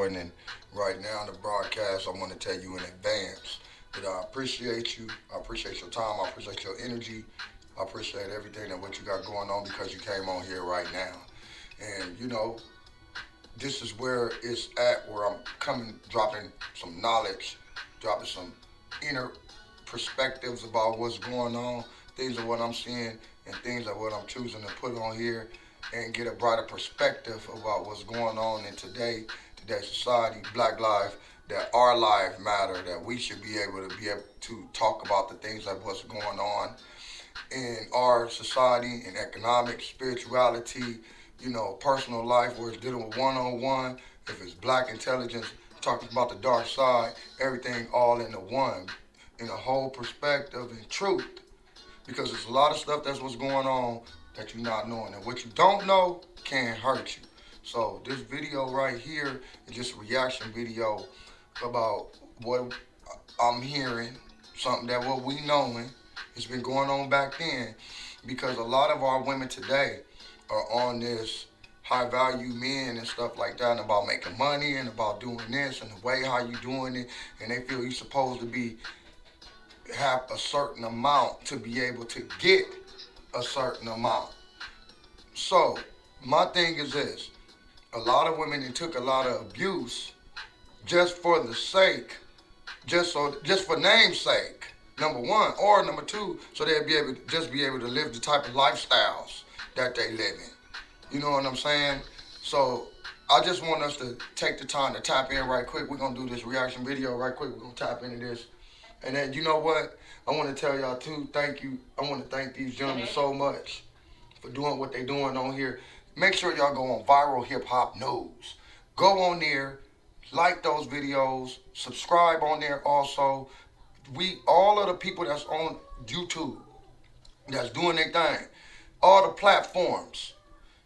joining right now in the broadcast, I want to tell you in advance that I appreciate you. I appreciate your time. I appreciate your energy. I appreciate everything that what you got going on because you came on here right now. And this is where it's at, where I'm coming, dropping some knowledge, dropping some inner perspectives about what's going on, things of what I'm seeing, and things of what I'm choosing to put on here, and get a brighter perspective about what's going on in today's society, Black life, that our life matter, that we should be able to talk about the things of what's going on in our society, in economics, spirituality, personal life, where it's dealing with one on one, if it's black intelligence, talking about the dark side, everything all into one, in a whole perspective and truth. Because there's a lot of stuff that's what's going on that you're not knowing. And what you don't know can hurt you. So this video right here is just a reaction video about what I'm hearing, something that what we knowing. It's been going on back then because a lot of our women today are on this high value men and stuff like that, and about making money and about doing this and the way how you doing it, and they feel you're supposed to be have a certain amount to be able to get a certain amount. So my thing is this: a lot of women that took a lot of abuse just for the sake, just for name's sake. Number one, or number two, so they'll be able to live the type of lifestyles that they live in. You know what I'm saying? So I just want us to take the time to tap in right quick. We're gonna do this reaction video right quick. We're gonna tap into this. And then you know what? I want to tell y'all too, thank you. I want to thank these gentlemen so much for doing what they doing on here. Make sure y'all go on Viral Hip Hop News. Go on there, like those videos, subscribe on there also. All of the people that's on YouTube, that's doing their thing, all the platforms,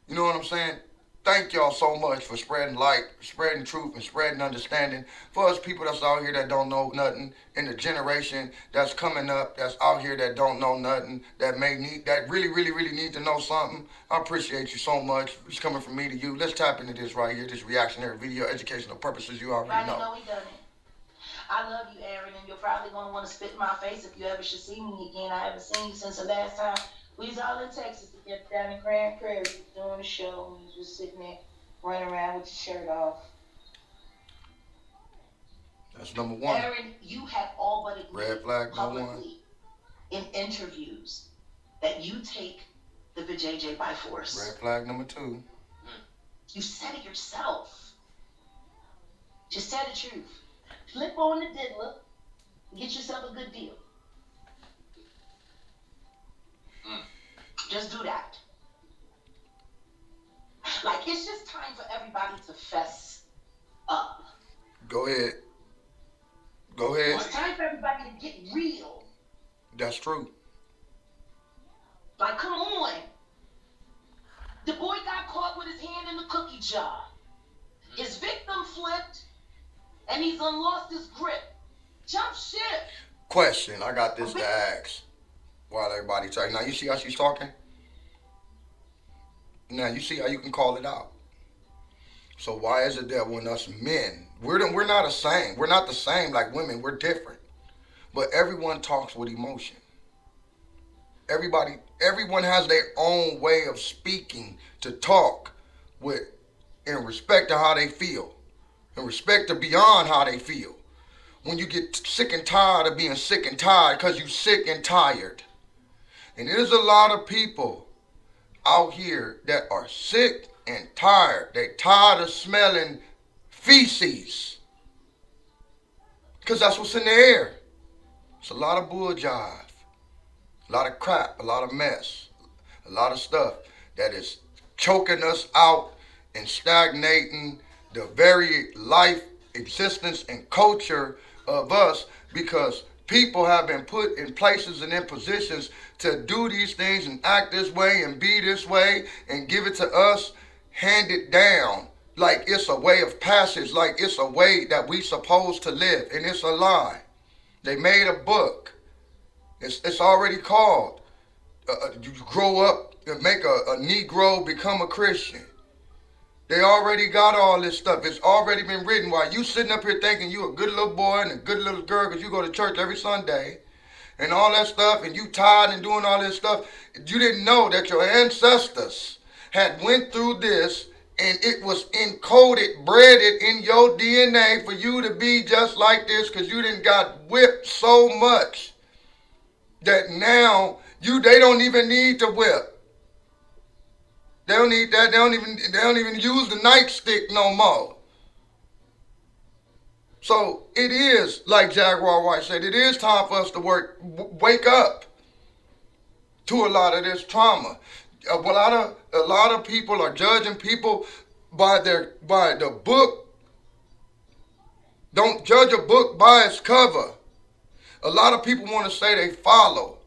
you know what I'm saying? Thank y'all so much for spreading light, spreading truth, and spreading understanding for us people that's out here that don't know nothing, and the generation that's coming up that's out here that don't know nothing, that really need to know something. I appreciate you so much. It's coming from me to you. Let's tap into this right here, this reactionary video, educational purposes. You already know. Know we done it. I love you, Aaron, and you're probably gonna want to spit in my face if you ever should see me again. I haven't seen you since the last time we was all in Texas together down in Grand Prairie doing the show. And you was just sitting there running around with your shirt off. That's number one. Aaron, you have all but agreed red flag publicly in interviews that you take the vajayjay by force. Red flag number two. You said it yourself. Just tell the truth. Flip on the diddler, get yourself a good deal. Just do that. Like, it's just time for everybody to fess up. Go ahead. Go ahead. It's time for everybody to get real. That's true. Like, come on. The boy got caught with his hand in the cookie jar. His victim flipped, and he's unlost his grip. Jump ship. Question, I got this to ask while everybody talking. Now, you see how she's talking? Now, you see how you can call it out. So why is it that when us men, we're not the same. We're not the same like women. We're different. But everyone talks with emotion. Everyone has their own way of speaking to talk with in respect to how they feel. In respect to beyond how they feel. When you get sick and tired of being sick and tired because you sick and tired. And there's a lot of people out here that are sick and tired. They tired of smelling feces. Because that's what's in the air. It's a lot of bull jive. A lot of crap. A lot of mess. A lot of stuff that is choking us out and stagnating the very life, existence, and culture of us, because people have been put in places and in positions to do these things and act this way and be this way and give it to us, hand it down like it's a way of passage, like it's a way that we supposed to live, and it's a lie. They made a book. It's already called you grow up and make a Negro become a Christian. They already got all this stuff. It's already been written. While you sitting up here thinking you a good little boy and a good little girl because you go to church every Sunday and all that stuff, and you tired and doing all this stuff, you didn't know that your ancestors had went through this, and it was encoded, breaded in your DNA for you to be just like this, because you didn't got whipped so much that now they don't even need to whip. They don't need that. They don't even use the nightstick no more. So it is, like Jaguar White said, it is time for us to wake up to a lot of this trauma. A lot of people are judging people by the book. Don't judge a book by its cover. A lot of people want to say they follow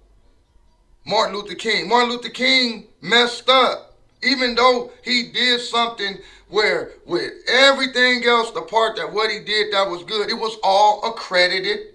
Martin Luther King. Martin Luther King messed up, even though he did something where with everything else, the part that what he did that was good, it was all accredited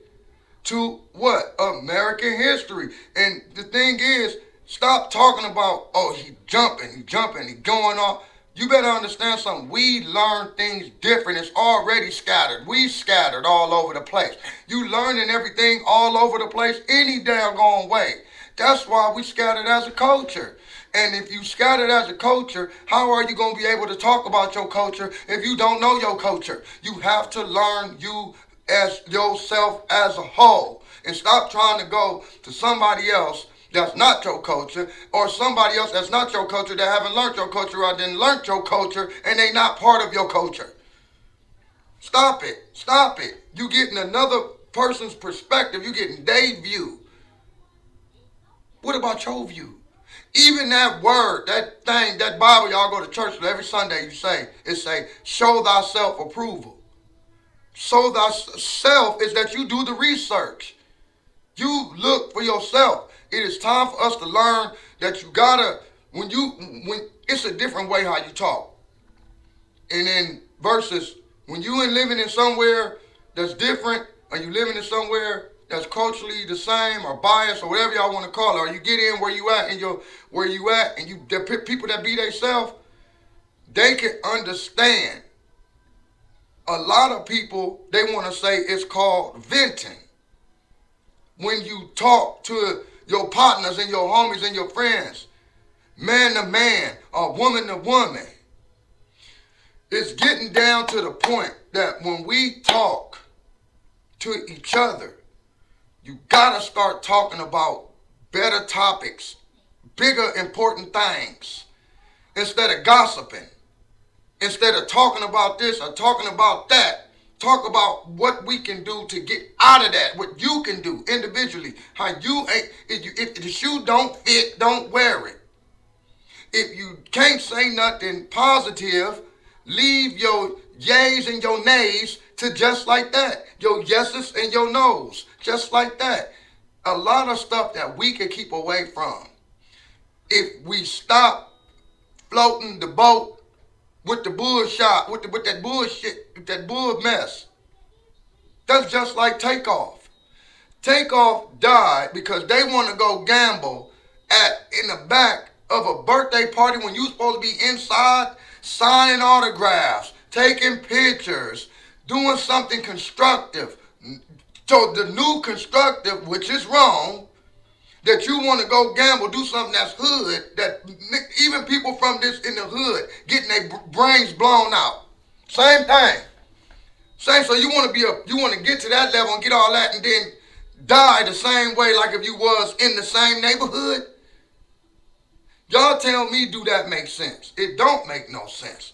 to what? American history. And the thing is, stop talking about, oh, he jumping, he going off. You better understand something. We learn things different. It's already scattered. We scattered all over the place. You learning everything all over the place any damn gone way. That's why we scattered as a culture. And if you scattered as a culture, how are you going to be able to talk about your culture if you don't know your culture? You have to learn you as yourself as a whole. And stop trying to go to somebody else that's not your culture, or somebody else that's not your culture that haven't learned your culture or didn't learn your culture and they not part of your culture. Stop it. Stop it. You getting another person's perspective. You getting their view. What about your view? Even that word, that thing, that Bible y'all go to church with every Sunday, it say, show thyself approval. Show thyself is that you do the research. You look for yourself. It is time for us to learn that you gotta, when it's a different way how you talk. And then versus when you ain't living in somewhere that's different, or you living in somewhere that's culturally the same or biased or whatever y'all want to call it, or you get in where you at and the people that be themselves, they can understand. A lot of people, they want to say it's called venting. When you talk to your partners and your homies and your friends, man to man or woman to woman, it's getting down to the point that when we talk to each other, you gotta start talking about better topics, bigger important things, instead of gossiping, instead of talking about this or talking about that. Talk about what we can do to get out of that, what you can do individually. How if the shoe don't fit, don't wear it. If you can't say nothing positive, leave your yays and your nays to just like that. Your yeses and your nos, just like that. A lot of stuff that we can keep away from. If we stop floating the boat with the bullshot, with that bullshit, with that bull mess. That's just like Takeoff. Takeoff died because they want to go gamble in the back of a birthday party when you supposed to be inside, signing autographs, taking pictures, doing something constructive. So the new constructive, which is wrong, that you want to go gamble, do something that's hood, that even people from this in the hood getting their brains blown out. Same thing. So you want to get to that level and get all that and then die the same way like if you was in the same neighborhood? Y'all tell me, do that make sense? It don't make no sense.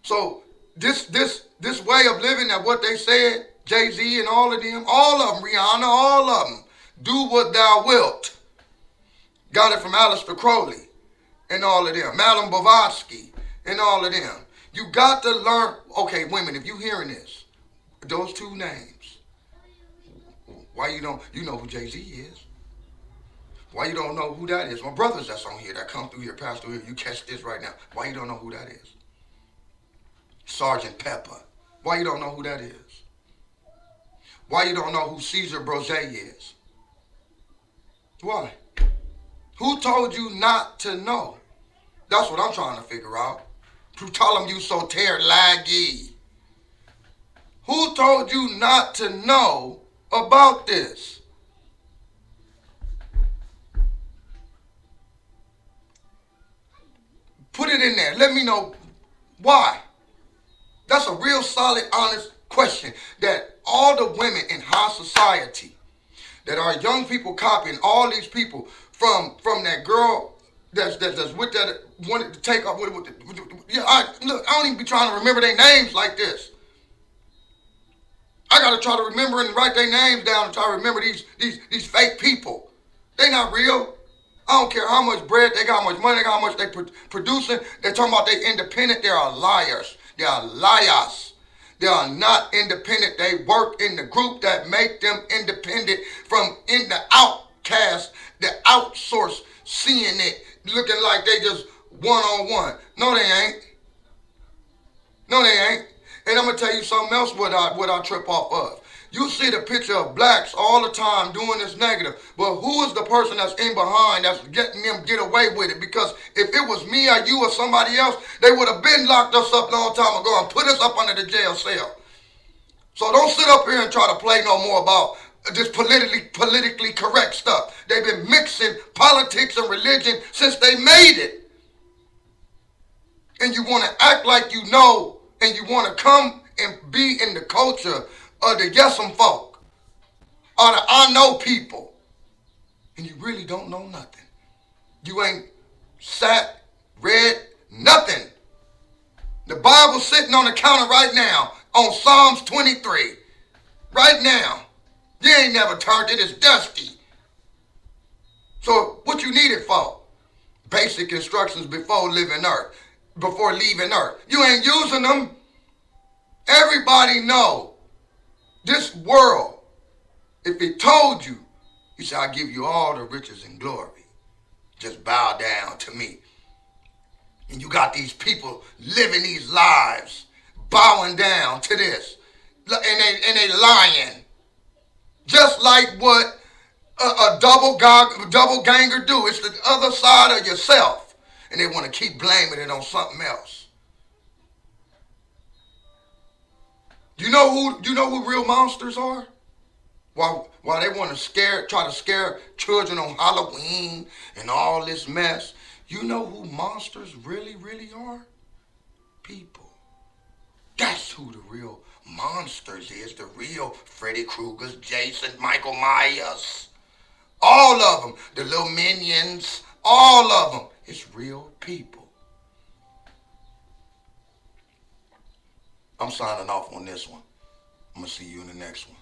So this way of living, that what they said, Jay-Z and all of them, Rihanna, all of them, do what thou wilt. Got it from Aleister Crowley and all of them. Madame Blavatsky and all of them. You got to learn. Okay, women, if you hearing this, those two names, why you know who Jay-Z is? Why you don't know who that is? My brothers that's on here that come through here, pass through here, you catch this right now. Why you don't know who that is? Sergeant Pepper. Why you don't know who that is? Why you don't know who Caesar Borgia is? Why? Who told you not to know? That's what I'm trying to figure out. You tell them you so laggy. Who told you not to know about this? Put it in there. Let me know why. That's a real solid, honest question that all the women in high society, that our young people copying all these people from that girl that's with that wanted to take up with yeah. I don't even be trying to remember their names like this. I gotta try to remember and write their names down and try to remember these fake people. They not real. I don't care how much bread they got, how much money they got, how much they producing. They're talking about they independent. They are liars. They are liars. They are not independent. They work in the group that make them independent from in the outcast, the outsource, seeing it, looking like they just one-on-one. No, they ain't. No, they ain't. And I'm going to tell you something else what I trip off of. You see the picture of blacks all the time doing this negative. But who is the person that's in behind that's getting them get away with it? Because if it was me or you or somebody else, they would have been locked us up a long time ago and put us up under the jail cell. So don't sit up here and try to play no more about this politically correct stuff. They've been mixing politics and religion since they made it. And you want to act like you know, and you want to come and be in the culture of the yes'em folk, or the I know people, and you really don't know nothing. You ain't sat, read nothing. The Bible's sitting on the counter right now on Psalms 23. Right now. You ain't never turned it. It's dusty. So what you need it for? Basic instructions before leaving Earth. You ain't using them. Everybody know this world, if it told you, he said, I give you all the riches and glory. Just bow down to me. And you got these people living these lives, bowing down to this. And they lying. Just like what a double ganger do. It's the other side of yourself. And they want to keep blaming it on something else. You know who real monsters are? While they want to try to scare children on Halloween and all this mess, you know who monsters really, really are? People. That's who the real monsters is. The real Freddy Kruegers, Jason, Michael Myers. All of them. The little minions. All of them. It's real people. I'm signing off on this one. I'm going to see you in the next one.